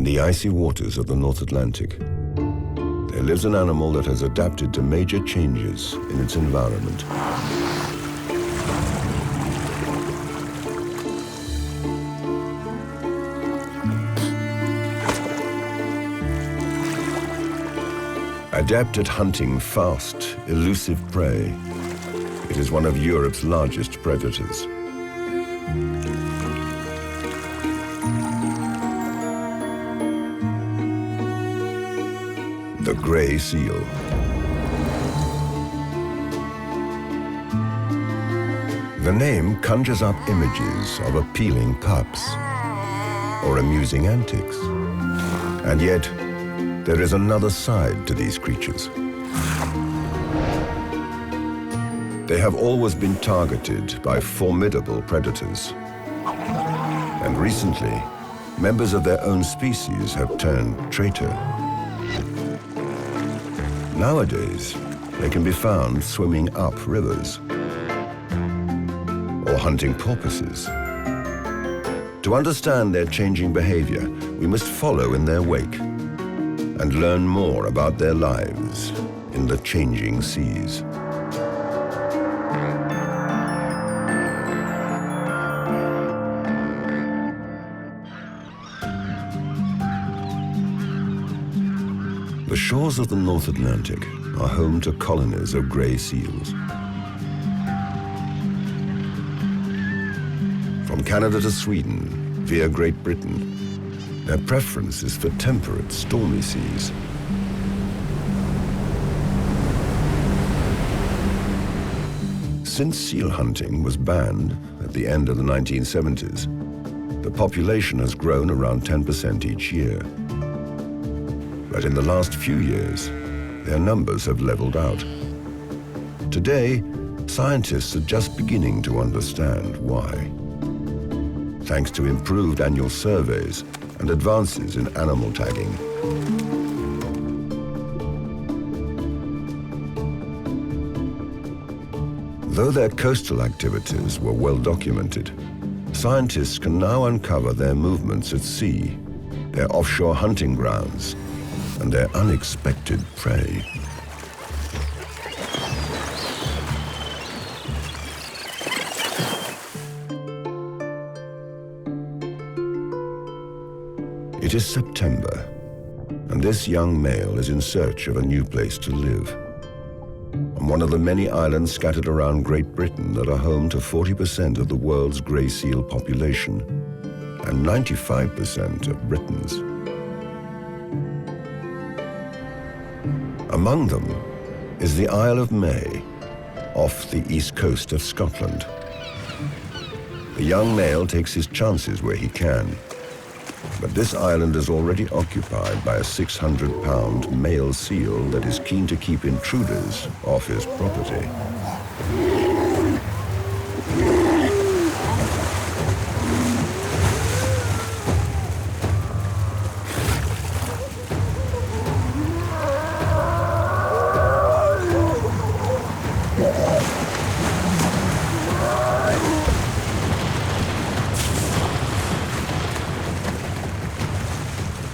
the icy waters of the North Atlantic, there lives an animal that has adapted to major changes in its environment. Adept at hunting fast, elusive prey, it is one of Europe's largest predators. The grey seal. The name conjures up images of appealing pups or amusing antics. And yet, there is another side to these creatures. They have always been targeted by formidable predators. And recently, members of their own species have turned traitor. Nowadays, they can be found swimming up rivers or hunting porpoises. To understand their changing behavior, we must follow in their wake and learn more about their lives in the changing seas. The shores of the North Atlantic are home to colonies of grey seals. From Canada to Sweden, via Great Britain, their preference is for temperate, stormy seas. Since seal hunting was banned at the end of the 1970s, the population has grown around 10% each year. But in the last few years, their numbers have leveled out. Today, scientists are just beginning to understand why. Thanks to improved annual surveys and advances in animal tagging. Though their coastal activities were well documented, scientists can now uncover their movements at sea, their offshore hunting grounds, and their unexpected prey. It is September, and this young male is in search of a new place to live. On one of the many islands scattered around Great Britain that are home to 40% of the world's grey seal population and 95% of Britain's. Among them is the Isle of May, off the east coast of Scotland. The young male takes his chances where he can, but this island is already occupied by a 600-pound male seal that is keen to keep intruders off his property.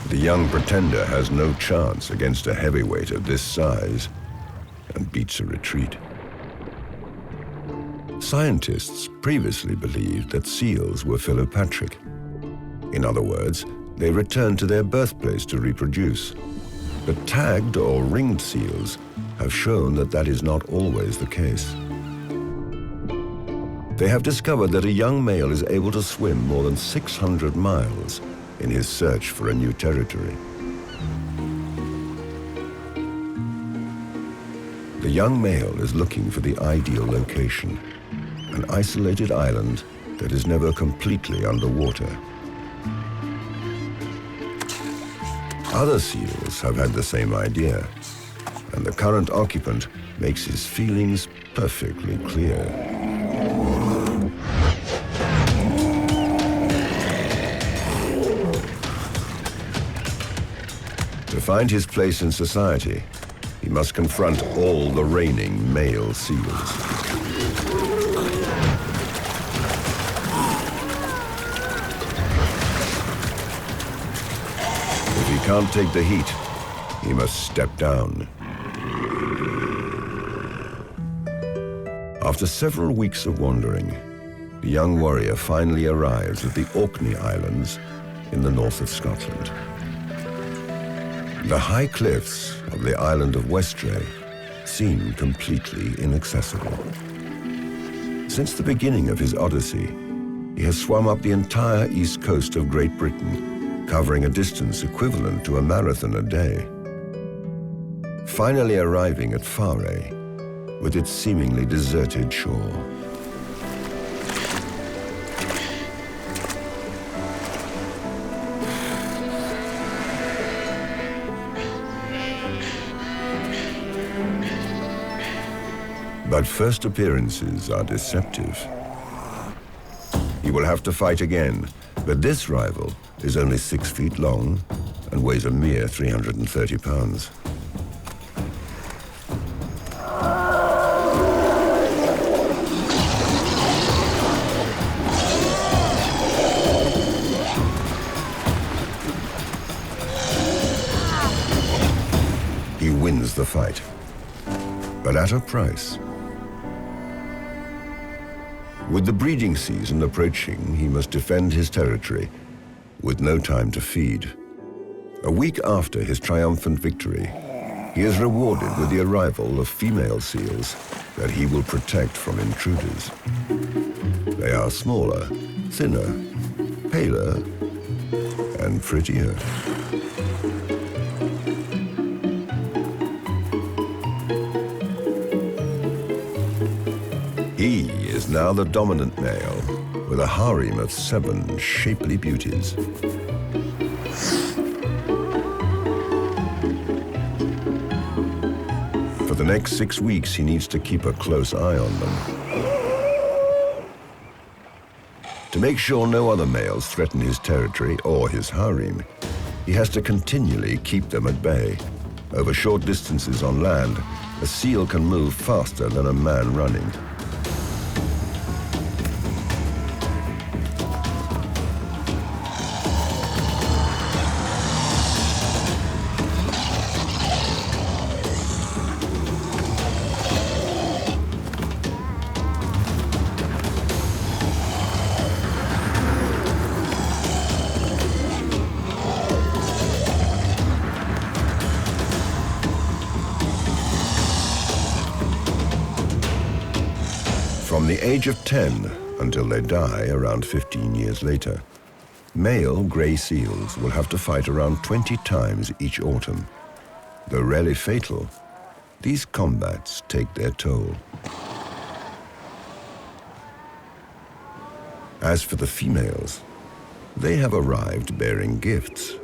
The young pretender has no chance against a heavyweight of this size and beats a retreat. Scientists previously believed that seals were philopatric. In other words, they returned to their birthplace to reproduce. But tagged or ringed seals have shown that that is not always the case. They have discovered that a young male is able to swim more than 600 miles in his search for a new territory. The young male is looking for the ideal location, an isolated island that is never completely underwater. Other seals have had the same idea, and the current occupant makes his feelings perfectly clear. To find his place in society, he must confront all the reigning male seals. can't take the heat, he must step down. After several weeks of wandering, the young warrior finally arrives at the Orkney Islands in the north of Scotland. The high cliffs of the island of Westray seem completely inaccessible. Since the beginning of his odyssey, he has swum up the entire east coast of Great Britain, covering a distance equivalent to a marathon a day. Finally arriving at Faray, with its seemingly deserted shore. But first appearances are deceptive. He will have to fight again, but this rival is only 6 feet long and weighs a mere 330 pounds. He wins the fight, but at a price. With the breeding season approaching, he must defend his territory with no time to feed. A week after his triumphant victory, he is rewarded with the arrival of female seals that he will protect from intruders. They are smaller, thinner, paler, and prettier. He is now the dominant male, with a harem of 7 shapely beauties. For the next 6 weeks, he needs to keep a close eye on them. To make sure no other males threaten his territory or his harem, he has to continually keep them at bay. Over short distances on land, a seal can move faster than a man running. From the age of 10 until they die around 15 years later, male grey seals will have to fight around 20 times each autumn. Though rarely fatal, these combats take their toll. As for the females, they have arrived bearing gifts.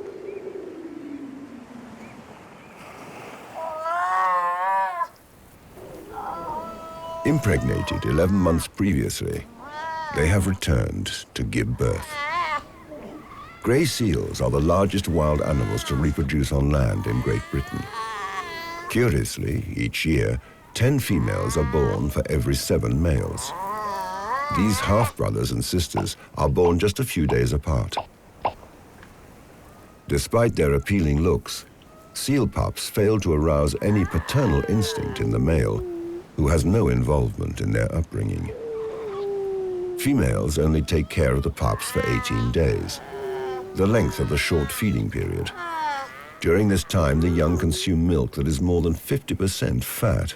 Impregnated 11 months previously, they have returned to give birth. Grey seals are the largest wild animals to reproduce on land in Great Britain. Curiously, each year, 10 females are born for every 7 males. These half-brothers and sisters are born just a few days apart. Despite their appealing looks, seal pups fail to arouse any paternal instinct in the male, who has no involvement in their upbringing. Females only take care of the pups for 18 days, the length of the short feeding period. During this time, the young consume milk that is more than 50% fat.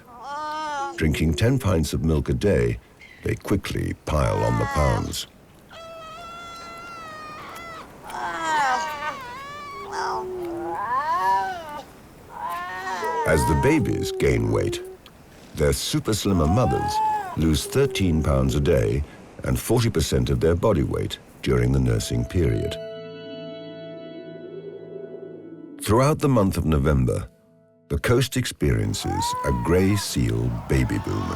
Drinking 10 pints of milk a day, they quickly pile on the pounds. As the babies gain weight, their super slimmer mothers lose 13 pounds a day and 40% of their body weight during the nursing period. Throughout the month of November, the coast experiences a grey seal baby boom.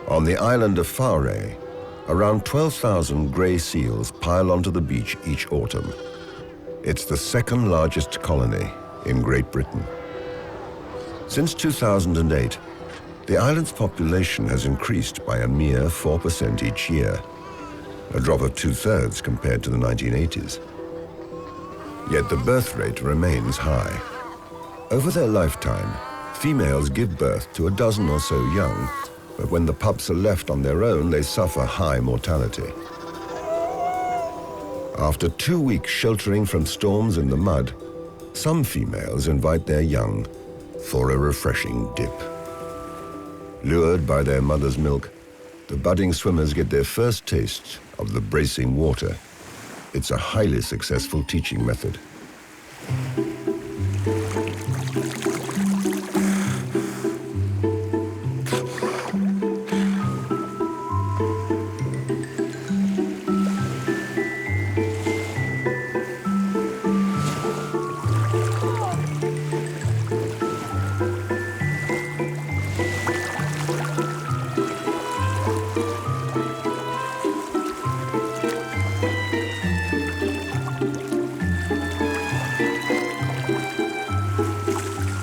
On the island of Faray, around 12,000 grey seals pile onto the beach each autumn. It's the second largest colony in Great Britain. Since 2008, the island's population has increased by a mere 4% each year. a drop of 2/3 compared to the 1980s. Yet the birth rate remains high. Over their lifetime, females give birth to a dozen or so young, but when the pups are left on their own, they suffer high mortality. After 2 weeks sheltering from storms in the mud, some females invite their young for a refreshing dip. Lured by their mother's milk, the budding swimmers get their first taste of the bracing water. It's a highly successful teaching method.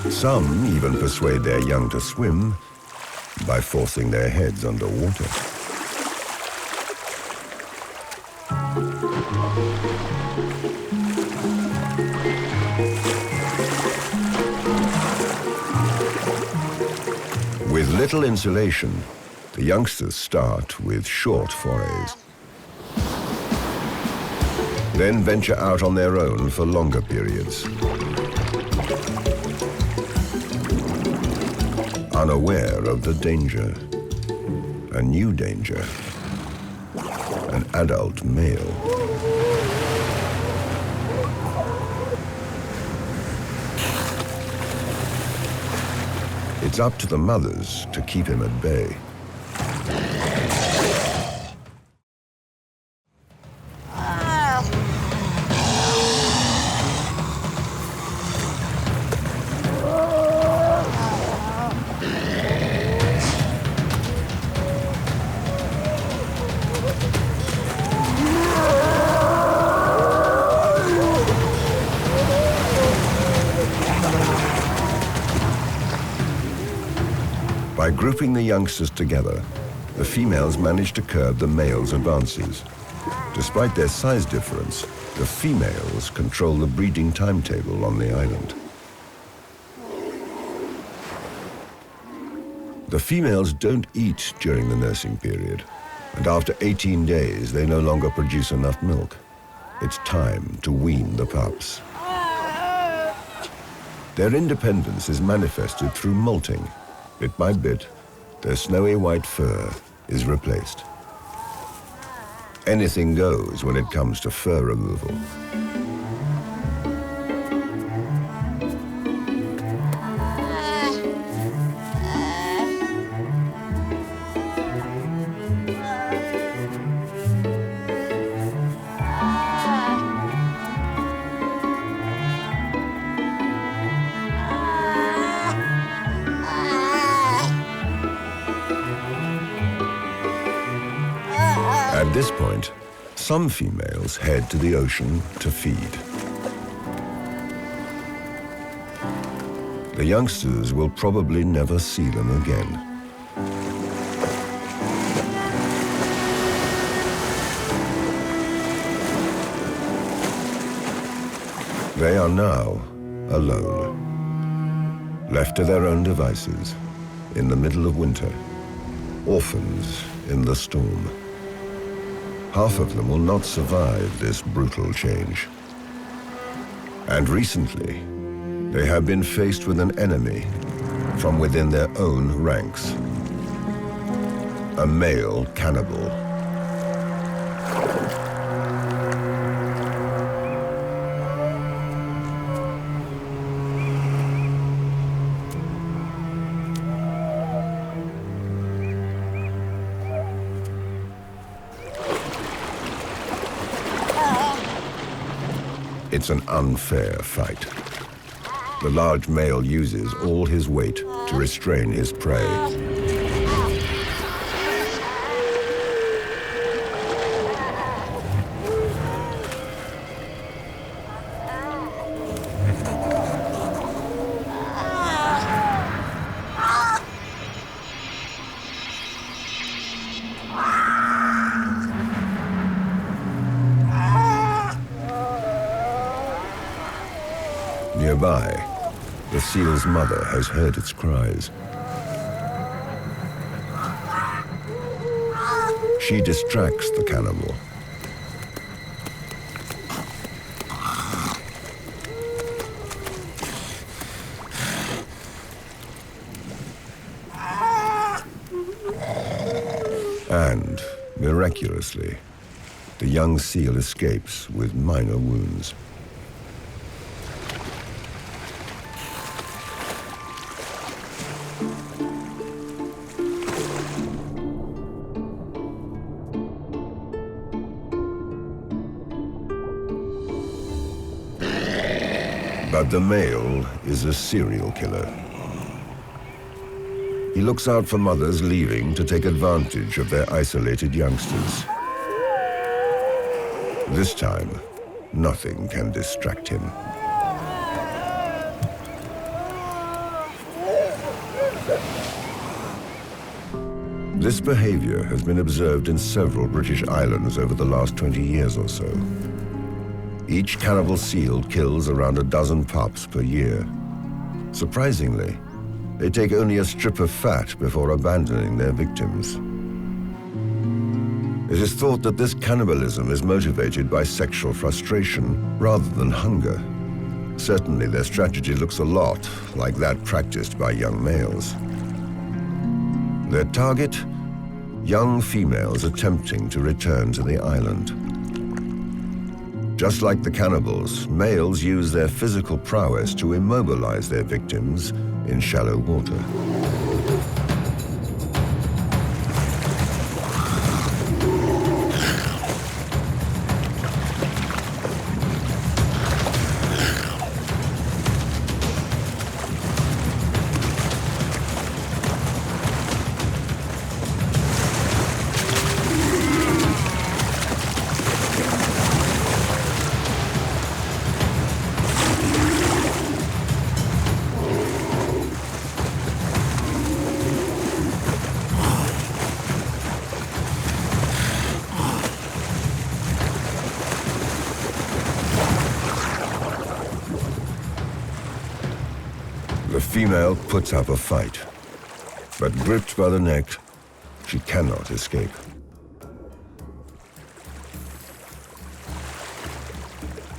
Some even persuade their young to swim by forcing their heads underwater. With little insulation, the youngsters start with short forays, then venture out on their own for longer periods. Unaware of the danger, a new danger, an adult male. It's up to the mothers to keep him at bay. By grouping the youngsters together, the females manage to curb the males' advances. Despite their size difference, the females control the breeding timetable on the island. The females don't eat during the nursing period, and after 18 days, they no longer produce enough milk. It's time to wean the pups. Their independence is manifested through molting. Bit by bit, their snowy white fur is replaced. Anything goes when it comes to fur removal. At this point, some females head to the ocean to feed. The youngsters will probably never see them again. They are now alone, left to their own devices, in the middle of winter, orphans in the storm. Half of them will not survive this brutal change. And recently, they have been faced with an enemy from within their own ranks. A male cannibal. It's an unfair fight. The large male uses all his weight to restrain his prey. Nearby, the seal's mother has heard its cries. She distracts the cannibal. And, miraculously, the young seal escapes with minor wounds. But the male is a serial killer. He looks out for mothers leaving to take advantage of their isolated youngsters. This time, nothing can distract him. This behavior has been observed in several British islands over the last 20 years or so. Each cannibal seal kills around a dozen pups per year. Surprisingly, they take only a strip of fat before abandoning their victims. It is thought that this cannibalism is motivated by sexual frustration rather than hunger. Certainly, their strategy looks a lot like that practiced by young males. Their target? Young females attempting to return to the island. Just like the cannibals, males use their physical prowess to immobilize their victims in shallow water. The female puts up a fight, but gripped by the neck, she cannot escape.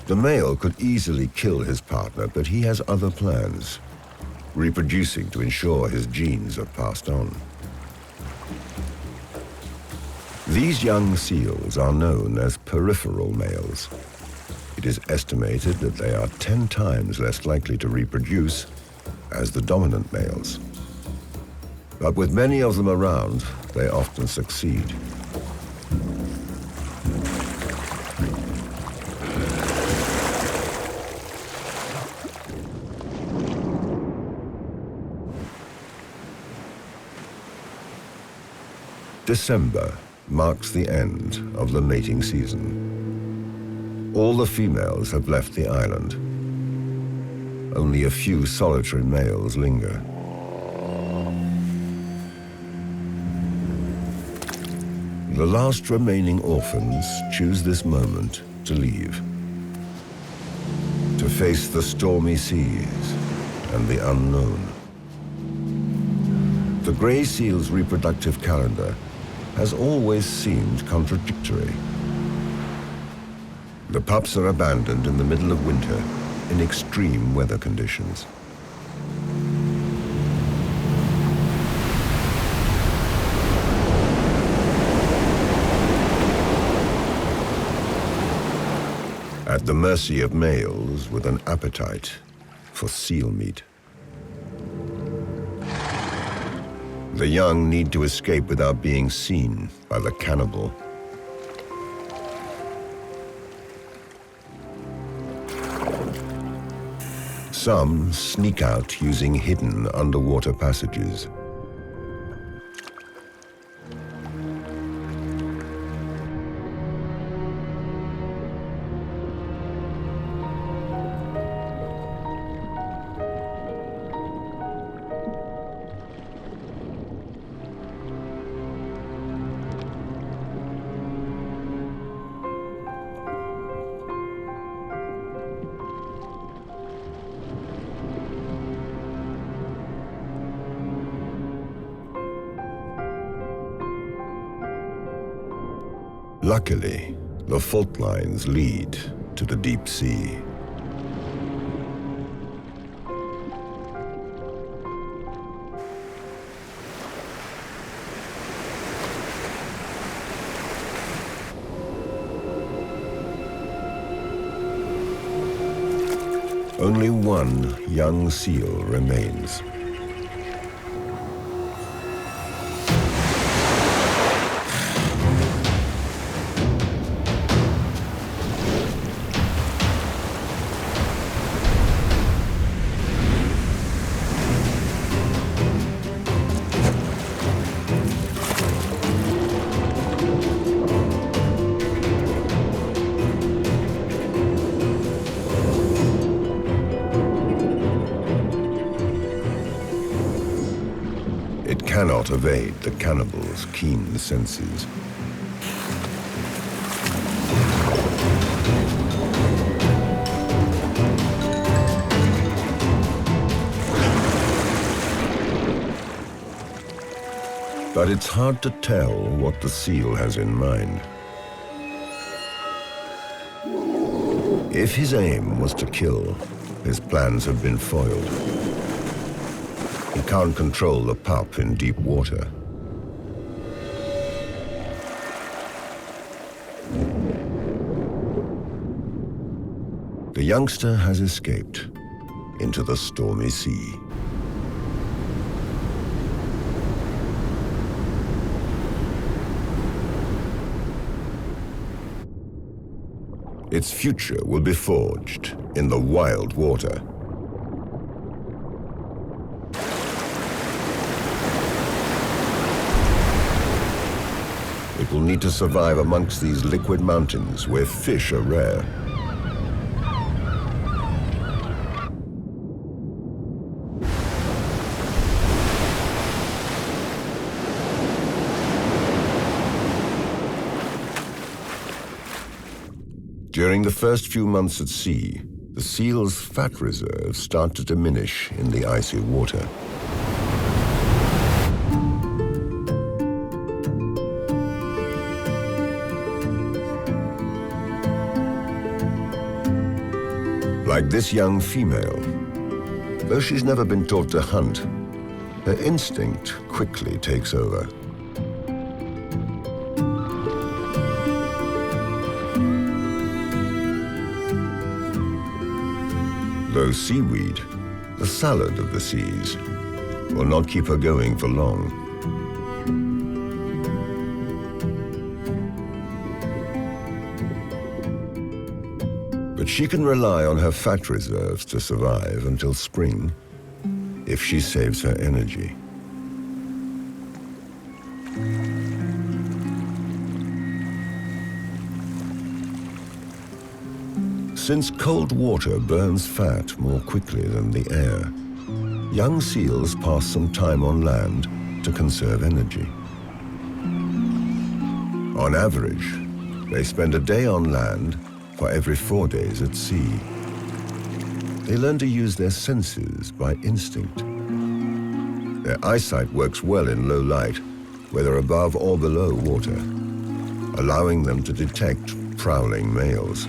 The male could easily kill his partner, but he has other plans, reproducing to ensure his genes are passed on. These young seals are known as peripheral males. It is estimated that they are 10 times less likely to reproduce as the dominant males. But with many of them around, they often succeed. December marks the end of the mating season. All the females have left the island. Only a few solitary males linger. The last remaining orphans choose this moment to leave, to face the stormy seas and the unknown. The gray seal's reproductive calendar has always seemed contradictory. The pups are abandoned in the middle of winter in extreme weather conditions. At the mercy of males with an appetite for seal meat. The young need to escape without being seen by the cannibal. Some sneak out using hidden underwater passages. Luckily, the fault lines lead to the deep sea. Only one young seal remains. It cannot evade the cannibal's keen senses. But it's hard to tell what the seal has in mind. If his aim was to kill, his plans have been foiled. He can't control the pup in deep water. The youngster has escaped into the stormy sea. Its future will be forged in the wild water. It will need to survive amongst these liquid mountains where fish are rare. During the first few months at sea, the seal's fat reserves start to diminish in the icy water. Like this young female, though she's never been taught to hunt, her instinct quickly takes over. Though seaweed, the salad of the seas, will not keep her going for long. But she can rely on her fat reserves to survive until spring, if she saves her energy. Since cold water burns fat more quickly than the air, young seals pass some time on land to conserve energy. On average, they spend a day on land for every 4 days at sea. They learn to use their senses by instinct. Their eyesight works well in low light, whether above or below water, allowing them to detect prowling males.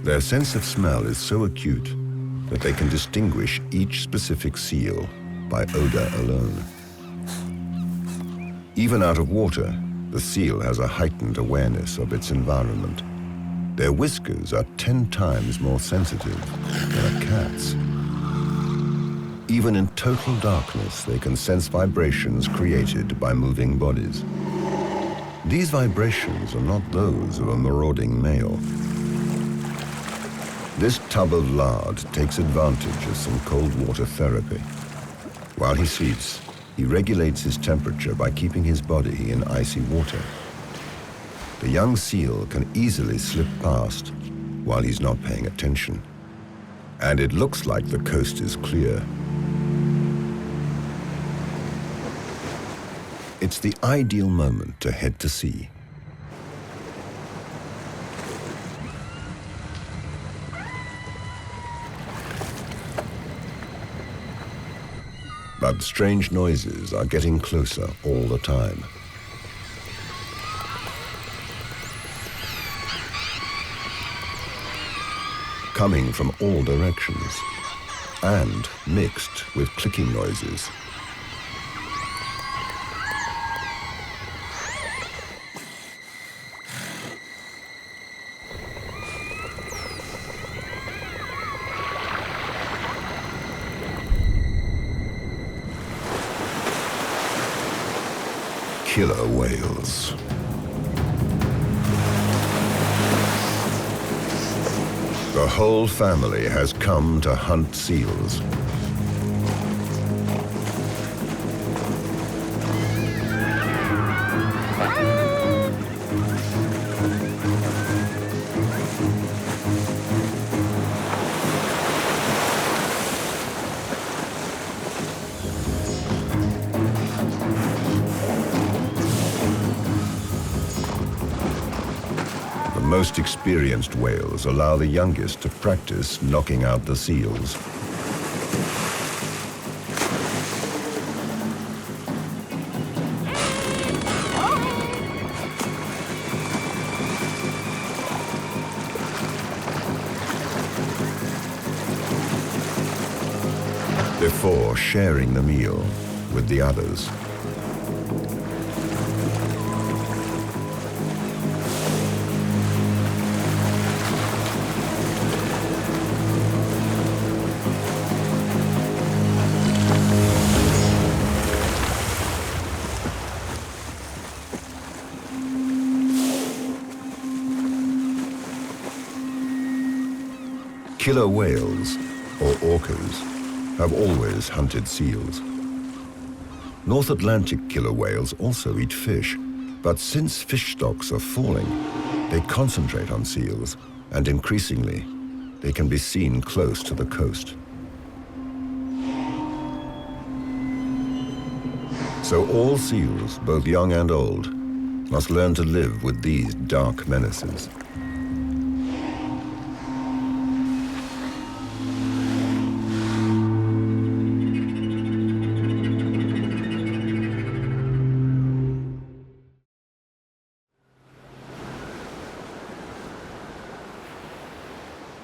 Their sense of smell is so acute that they can distinguish each specific seal by odor alone. Even out of water, the seal has a heightened awareness of its environment. Their whiskers are 10 times more sensitive than a cat's. Even in total darkness, they can sense vibrations created by moving bodies. These vibrations are not those of a marauding male. This tub of lard takes advantage of some cold water therapy. While he sleeps, he regulates his temperature by keeping his body in icy water. The young seal can easily slip past while he's not paying attention. And it looks like the coast is clear. It's the ideal moment to head to sea. But strange noises are getting closer all the time. coming from all directions and mixed with clicking noises. Killer whales. The whole family has come to hunt seals. The most experienced whales allow the youngest to practice knocking out the seals. Before sharing the meal with the others. Killer whales, or orcas, have always hunted seals. North Atlantic killer whales also eat fish, but since fish stocks are falling, they concentrate on seals, and increasingly, they can be seen close to the coast. So all seals, both young and old, must learn to live with these dark menaces.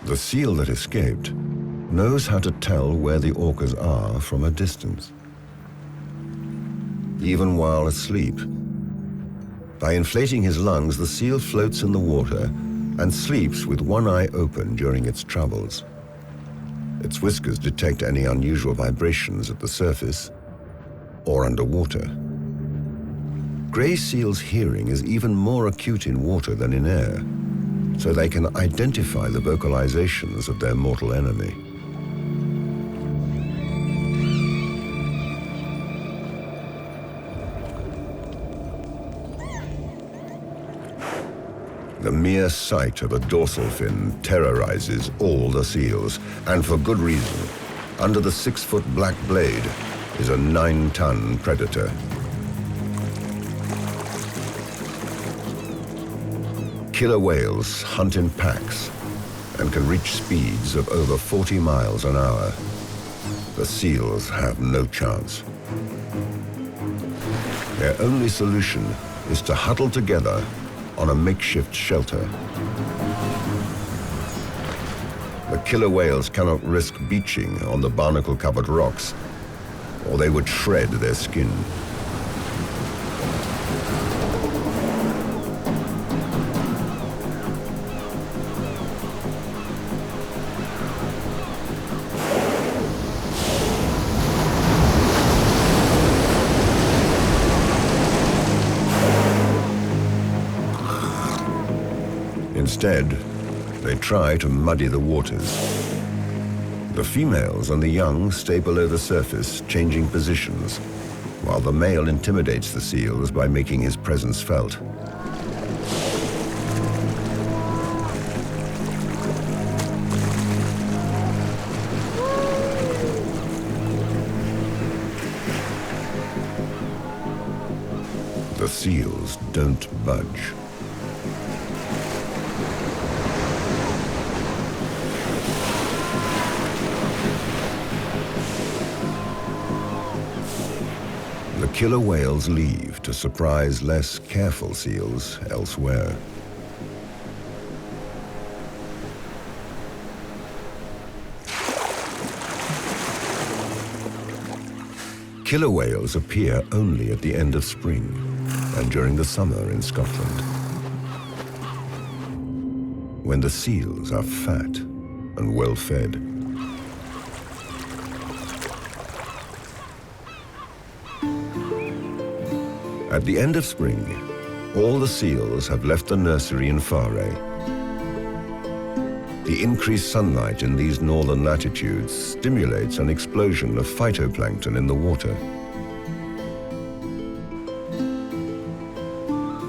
The seal that escaped knows how to tell where the orcas are from a distance, even while asleep. By inflating his lungs, the seal floats in the water and sleeps with one eye open during its travels. Its whiskers detect any unusual vibrations at the surface or underwater. Gray seals' hearing is even more acute in water than in air, so they can identify the vocalizations of their mortal enemy. The mere sight of a dorsal fin terrorizes all the seals, and for good reason. Under the 6-foot black blade is a 9-ton predator. Killer whales hunt in packs and can reach speeds of over 40 miles an hour. The seals have no chance. Their only solution is to huddle together on a makeshift shelter. The killer whales cannot risk beaching on the barnacle-covered rocks, or they would shred their skin. Instead, they try to muddy the waters. The females and the young stay below the surface, changing positions, while the male intimidates the seals by making his presence felt. The seals don't budge. The killer whales leave to surprise less careful seals elsewhere. killer whales appear only at the end of spring and during the summer in Scotland, when the seals are fat and well fed. At the end of spring, all the seals have left the nursery in Faray. The increased sunlight in these northern latitudes stimulates an explosion of phytoplankton in the water.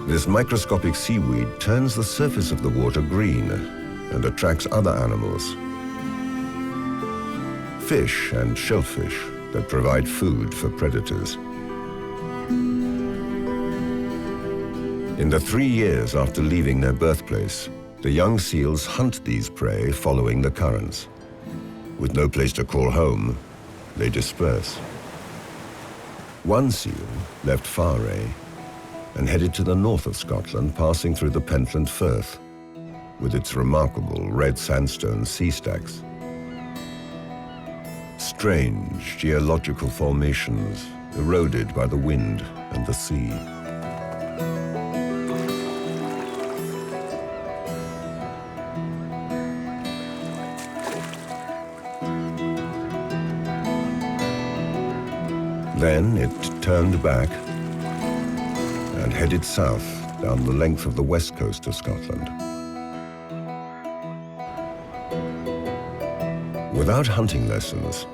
This microscopic seaweed turns the surface of the water green and attracts other animals. Fish and shellfish that provide food for predators. In the 3 years after leaving their birthplace, the young seals hunt these prey following the currents. With no place to call home, they disperse. One seal left Faray and headed to the north of Scotland, passing through the Pentland Firth, with its remarkable red sandstone sea stacks. Strange geological formations eroded by the wind and the sea. Then it turned back and headed south down the length of the west coast of Scotland. Without hunting lessons,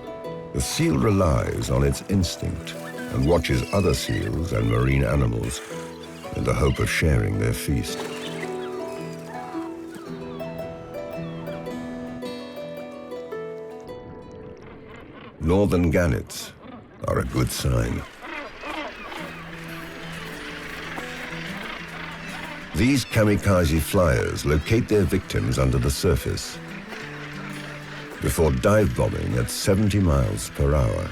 the seal relies on its instinct and watches other seals and marine animals in the hope of sharing their feast. Northern gannets are a good sign. These kamikaze flyers locate their victims under the surface before dive bombing at 70 miles per hour.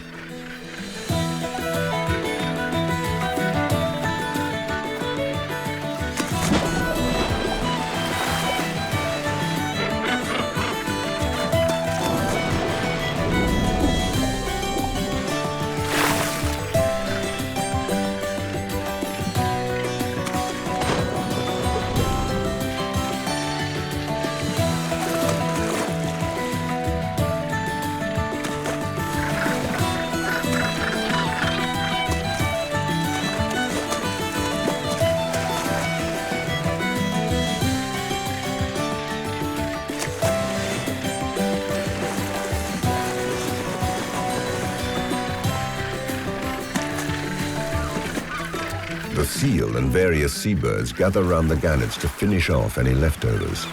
The seal and various seabirds gather round the gannets to finish off any leftovers.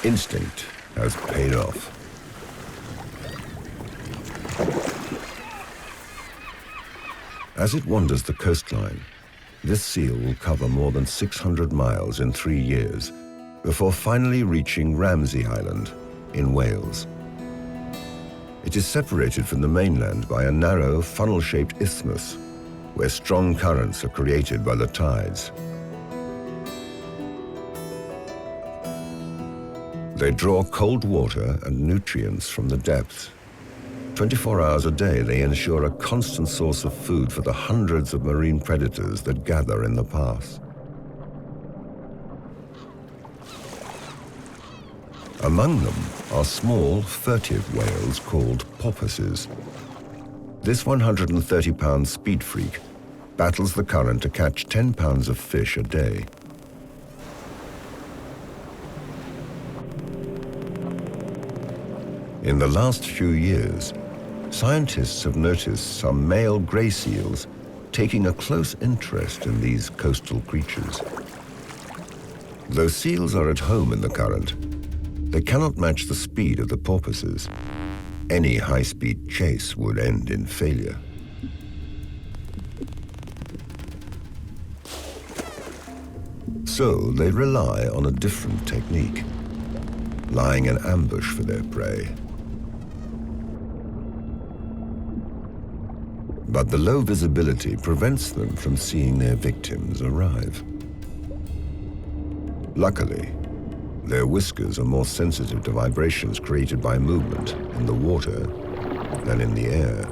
Instinct has paid off. As it wanders the coastline, this seal will cover more than 600 miles in 3 years, before finally reaching Ramsay Island in Wales. It is separated from the mainland by a narrow, funnel-shaped isthmus, where strong currents are created by the tides. They draw cold water and nutrients from the depths. 24 hours a day, they ensure a constant source of food for the hundreds of marine predators that gather in the pass. Among them are small, furtive whales called porpoises. This 130-pound speed freak battles the current to catch 10 pounds of fish a day. In the last few years, scientists have noticed some male grey seals taking a close interest in these coastal creatures. Though seals are at home in the current, they cannot match the speed of the porpoises. Any high-speed chase would end in failure. So they rely on a different technique, lying in ambush for their prey. But the low visibility prevents them from seeing their victims arrive. Luckily, their whiskers are more sensitive to vibrations created by movement in the water than in the air.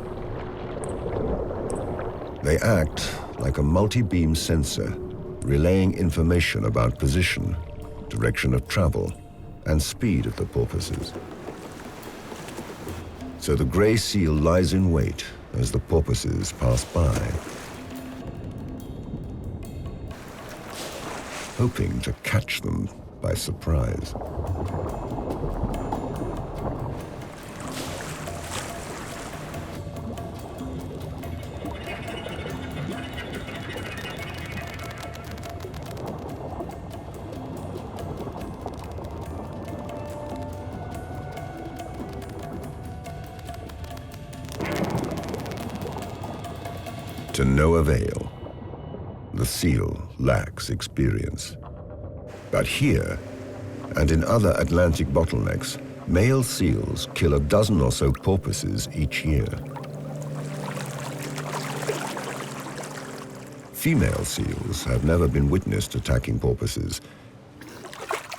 They act like a multi-beam sensor, relaying information about position, direction of travel, and speed of the porpoises. So the gray seal lies in wait as the porpoises pass by, hoping to catch them by surprise. To no avail. The seal lacks experience. But here, and in other Atlantic bottlenecks, male seals kill a dozen or so porpoises each year. Female seals have never been witnessed attacking porpoises.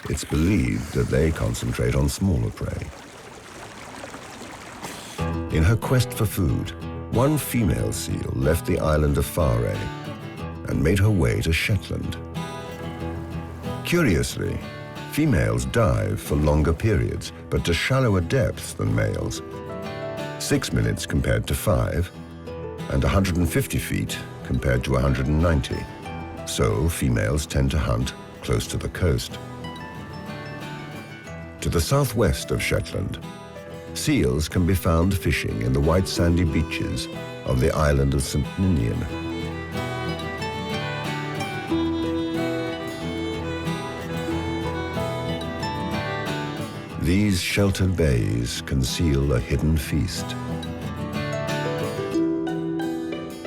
It's believed that they concentrate on smaller prey. In her quest for food, one female seal left the island of Faroe and made her way to Shetland. Curiously, females dive for longer periods, but to shallower depths than males. 6 minutes compared to 5, and 150 feet compared to 190. So females tend to hunt close to the coast. To the southwest of Shetland, seals can be found fishing in the white sandy beaches of the island of St. Ninian. These sheltered bays conceal a hidden feast.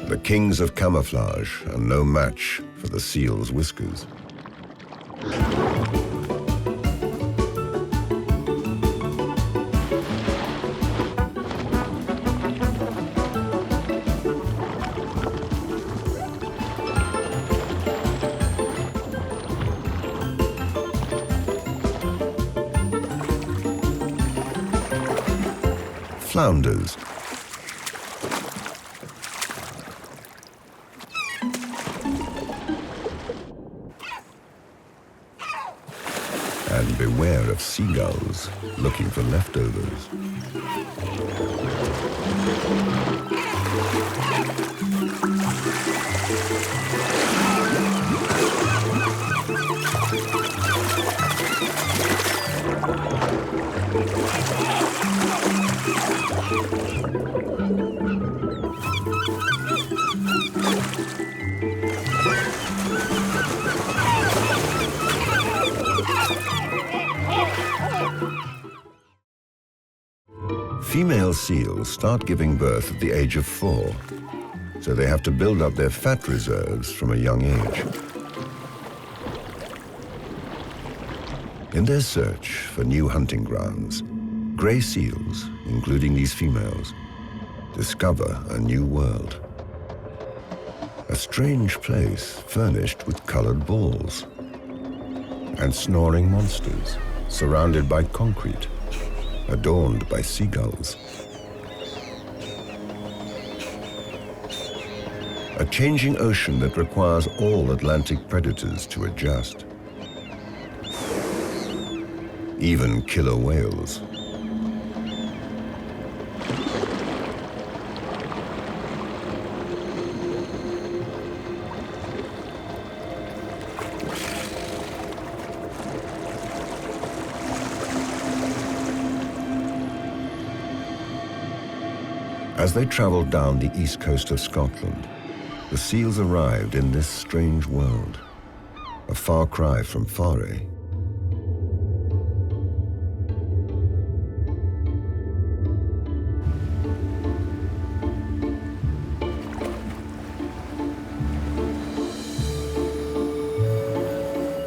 The kings of camouflage are no match for the seal's whiskers. Flounders. And beware of seagulls looking for leftovers. Female seals start giving birth at the age of 4, so they have to build up their fat reserves from a young age. In their search for new hunting grounds, gray seals, including these females, discover a new world. A strange place furnished with colored balls and snoring monsters surrounded by concrete, adorned by seagulls. A changing ocean that requires all Atlantic predators to adjust. Even killer whales. As they traveled down the east coast of Scotland, the seals arrived in this strange world, a far cry from Faroe.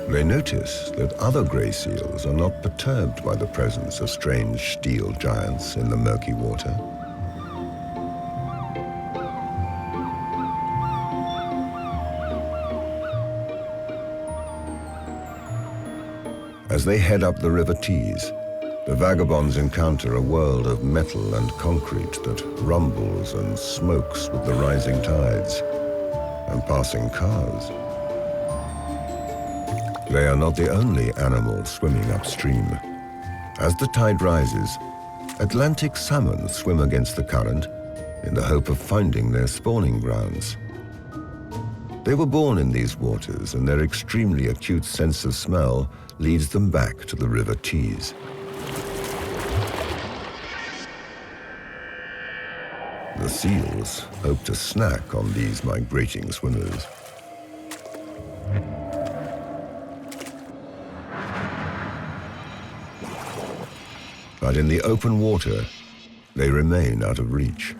They notice that other grey seals are not perturbed by the presence of strange steel giants in the murky water. As they head up the River Tees, the vagabonds encounter a world of metal and concrete that rumbles and smokes with the rising tides and passing cars. They are not the only animals swimming upstream. As the tide rises, Atlantic salmon swim against the current in the hope of finding their spawning grounds. They were born in these waters, and their extremely acute sense of smell leads them back to the River Tees. The seals hope to snack on these migrating swimmers. But in the open water, they remain out of reach.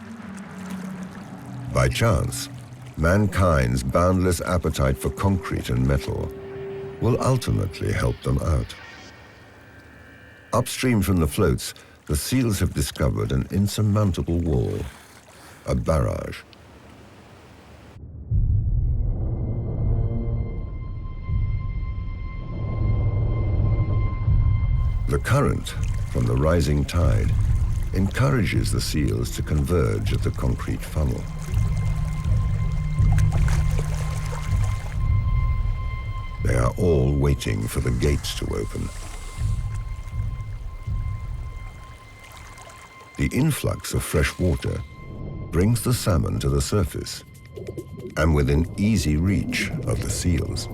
By chance, mankind's boundless appetite for concrete and metal will ultimately help them out. Upstream from the floats, the seals have discovered an insurmountable wall, a barrage. The current from the rising tide encourages the seals to converge at the concrete funnel. They are all waiting for the gates to open. The influx of fresh water brings the salmon to the surface and within easy reach of the seals.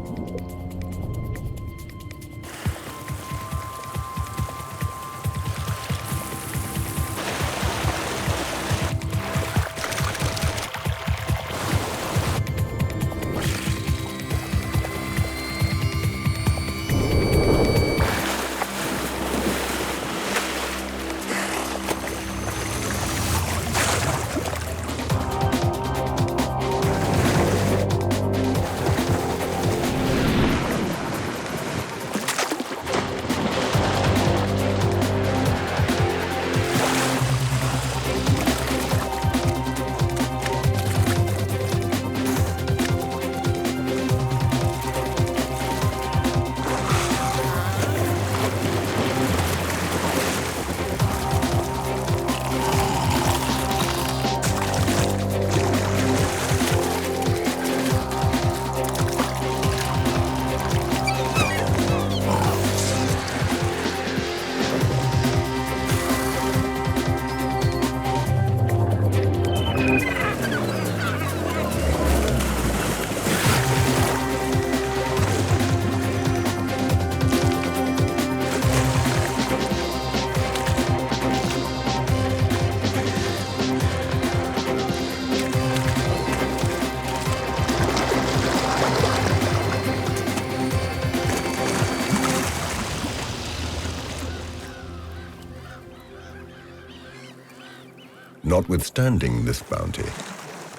Notwithstanding this bounty,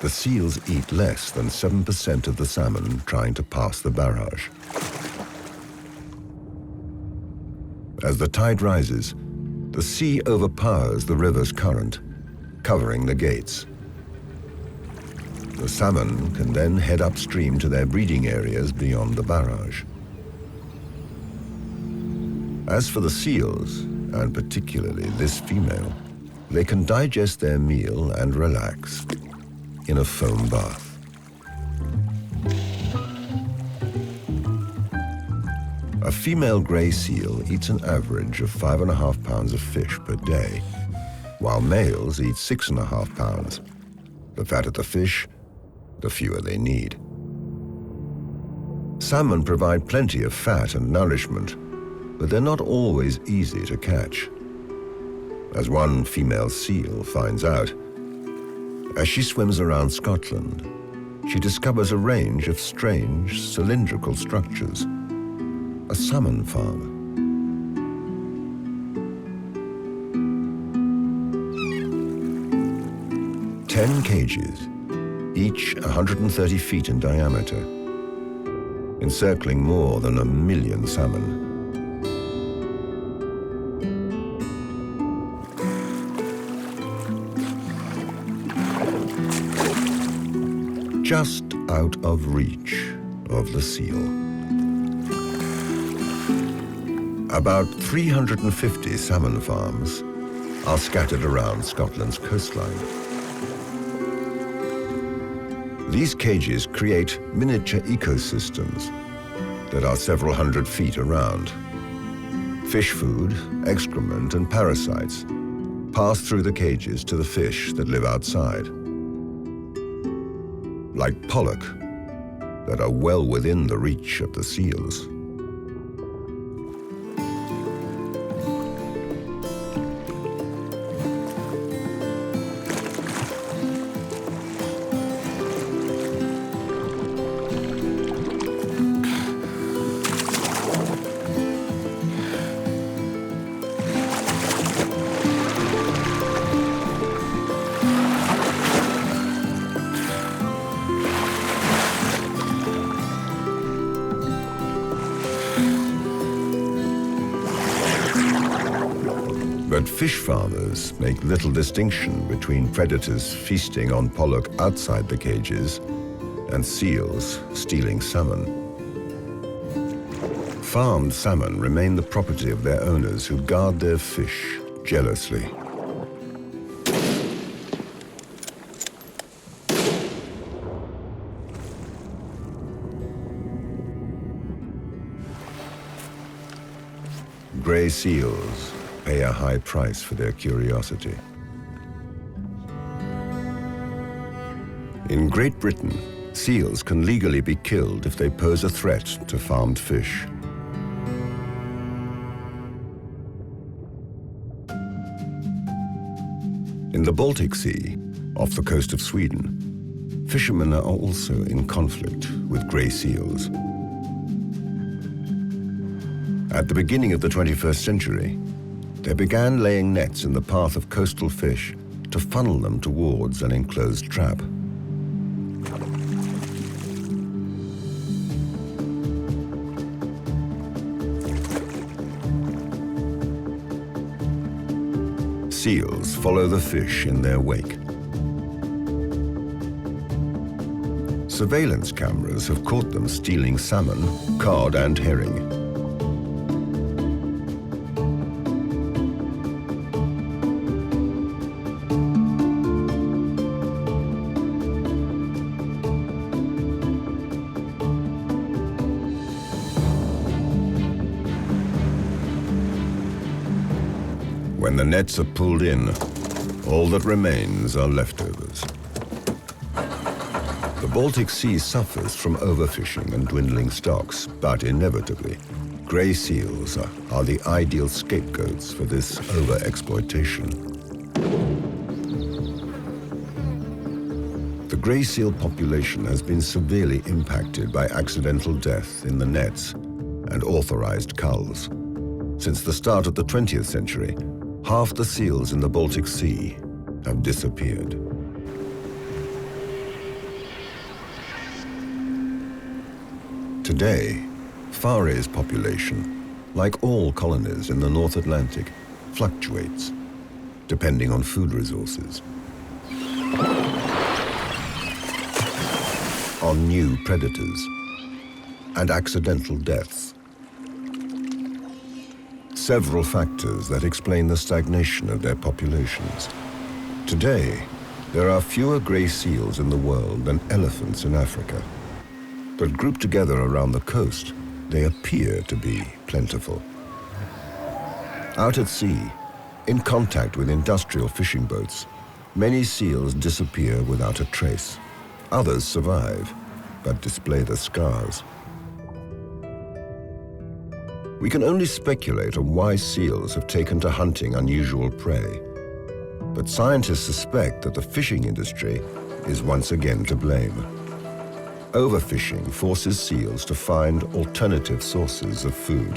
the seals eat less than 7% of the salmon trying to pass the barrage. As the tide rises, the sea overpowers the river's current, covering the gates. The salmon can then head upstream to their breeding areas beyond the barrage. As for the seals, and particularly this female, they can digest their meal and relax in a foam bath. A female grey seal eats an average of 5.5 pounds of fish per day, while males eat 6.5 pounds. The fatter the fish, the fewer they need. Salmon provide plenty of fat and nourishment, but they're not always easy to catch. As one female seal finds out, as she swims around Scotland, she discovers a range of strange cylindrical structures, a salmon farm. Ten cages, each 130 feet in diameter, encircling more than 1 million salmon. Just out of reach of the seal. About 350 salmon farms are scattered around Scotland's coastline. These cages create miniature ecosystems that are several hundred feet around. Fish food, excrement, and parasites pass through the cages to the fish that live outside. Like pollock, that are well within the reach of the seals. But fish farmers make little distinction between predators feasting on pollock outside the cages and seals stealing salmon. Farmed salmon remain the property of their owners who guard their fish jealously. Grey seals pay a high price for their curiosity. In Great Britain, seals can legally be killed if they pose a threat to farmed fish. In the Baltic Sea, off the coast of Sweden, fishermen are also in conflict with grey seals. At the beginning of the 21st century, they began laying nets in the path of coastal fish to funnel them towards an enclosed trap. Seals follow the fish in their wake. Surveillance cameras have caught them stealing salmon, cod, and herring. When the nets are pulled in, all that remains are leftovers. The Baltic Sea suffers from overfishing and dwindling stocks, but inevitably, grey seals are the ideal scapegoats for this overexploitation. The grey seal population has been severely impacted by accidental death in the nets and authorized culls. Since the start of the 20th century, half the seals in the Baltic Sea have disappeared. Today, Faroe's population, like all colonies in the North Atlantic, fluctuates, depending on food resources, on new predators, and accidental deaths. Several factors that explain the stagnation of their populations. Today, there are fewer grey seals in the world than elephants in Africa. But grouped together around the coast, they appear to be plentiful. Out at sea, in contact with industrial fishing boats, many seals disappear without a trace. Others survive, but display the scars. We can only speculate on why seals have taken to hunting unusual prey. But scientists suspect that the fishing industry is once again to blame. Overfishing forces seals to find alternative sources of food.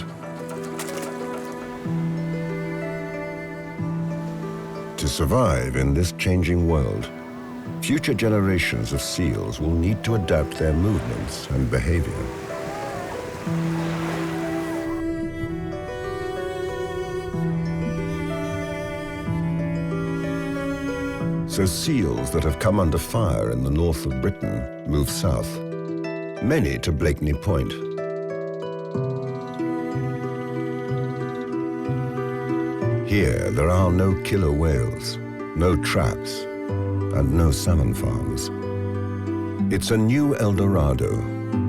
To survive in this changing world, future generations of seals will need to adapt their movements and behavior. So seals that have come under fire in the north of Britain move south, many to Blakeney Point. Here, there are no killer whales, no traps, and no salmon farms. It's a new El Dorado,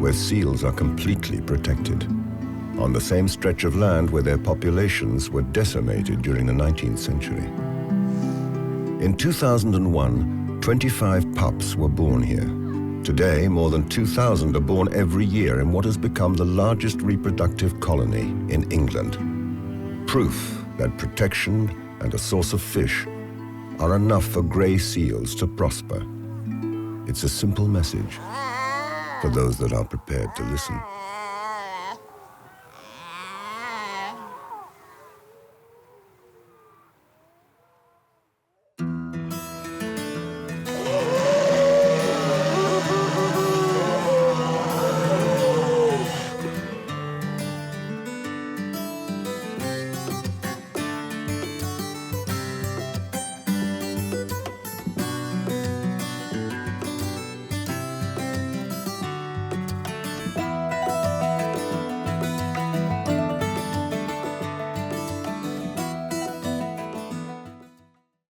where seals are completely protected, on the same stretch of land where their populations were decimated during the 19th century. In 2001, 25 pups were born here. Today, more than 2,000 are born every year in what has become the largest reproductive colony in England. Proof that protection and a source of fish are enough for grey seals to prosper. It's a simple message for those that are prepared to listen.